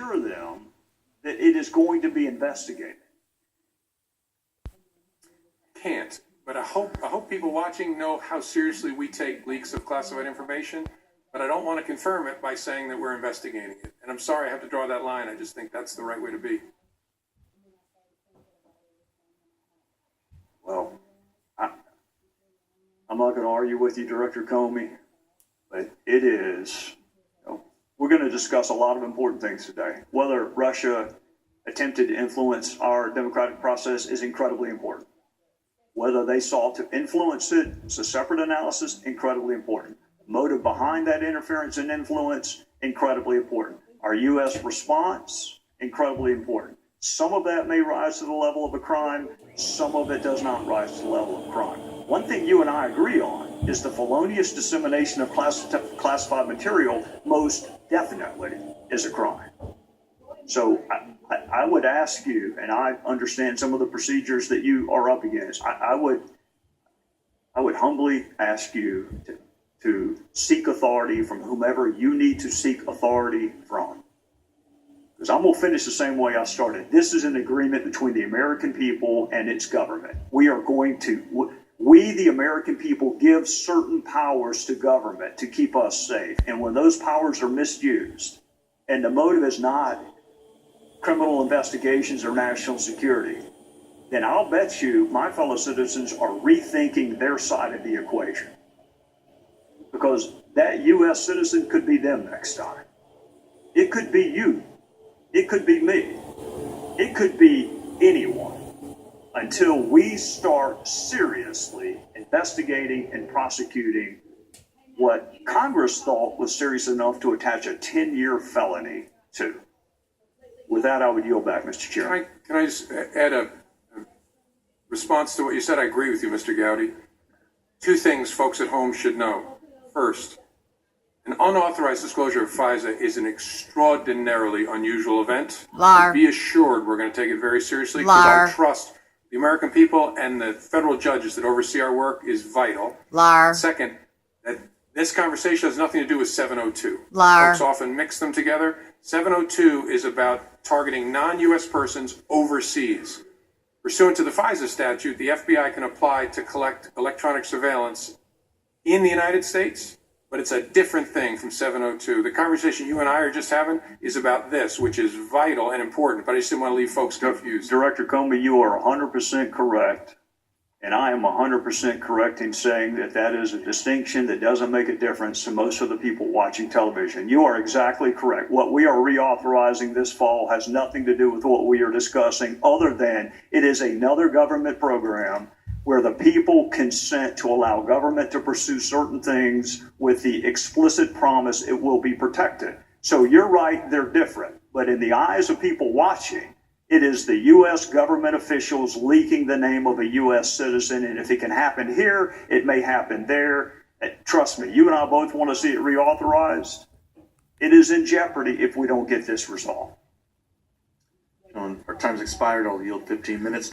assure them that it is going to be investigated? Can't. But I hope people watching know how seriously we take leaks of classified information. But I don't want to confirm it by saying that we're investigating it. And I'm sorry I have to draw that line. I just think that's the right way to be. Well, I'm not going to argue with you, Director Comey, but it is, we're going to discuss a lot of important things today. Whether Russia attempted to influence our democratic process is incredibly important. Whether they sought to influence it, it's a separate analysis, incredibly important. Motive behind that interference and influence, incredibly important. Our U.S. response, incredibly important. Some of that may rise to the level of a crime, some of it does not rise to the level of crime. One thing you and I agree on is the felonious dissemination of classified material most definitely is a crime. So I would ask you, and I understand some of the procedures that you are up against, I would humbly ask you to seek authority from whomever you need to seek authority from. Because I'm going to finish the same way I started. This is an agreement between the American people and its government. We, the American people, give certain powers to government to keep us safe. And when those powers are misused, and the motive is not criminal investigations or national security, then I'll bet you my fellow citizens are rethinking their side of the equation. Because that U.S. citizen could be them next time. It could be you. It could be me. It could be anyone. Until we start seriously investigating and prosecuting what Congress thought was serious enough to attach a 10-year felony to. With that, I would yield back, Mr. Chairman. Can I just add a response to what you said? I agree with you, Mr. Gowdy. Two things folks at home should know. First, an unauthorized disclosure of FISA is an extraordinarily unusual event. Be assured we're going to take it very seriously because our trust the American people and the federal judges that oversee our work is vital. Second, that this conversation has nothing to do with 702. Folks often mix them together. 702 is about targeting non-U.S. persons overseas. Pursuant to the FISA statute, the FBI can apply to collect electronic surveillance in the United States, but it's a different thing from 702. The conversation you and I are just having is about this, which is vital and important, but I just didn't want to leave folks confused. Director Comey, you are 100% correct, and I am 100% correct in saying that that is a distinction that doesn't make a difference to most of the people watching television. You are exactly correct. What we are reauthorizing this fall has nothing to do with what we are discussing, other than it is another government program where the people consent to allow government to pursue certain things with the explicit promise it will be protected. So you're right, they're different. But in the eyes of people watching, it is the U.S. government officials leaking the name of a U.S. citizen. And if it can happen here, it may happen there. Trust me, you and I both want to see it reauthorized. It is in jeopardy if we don't get this resolved. Our time's expired. I'll yield 15 minutes.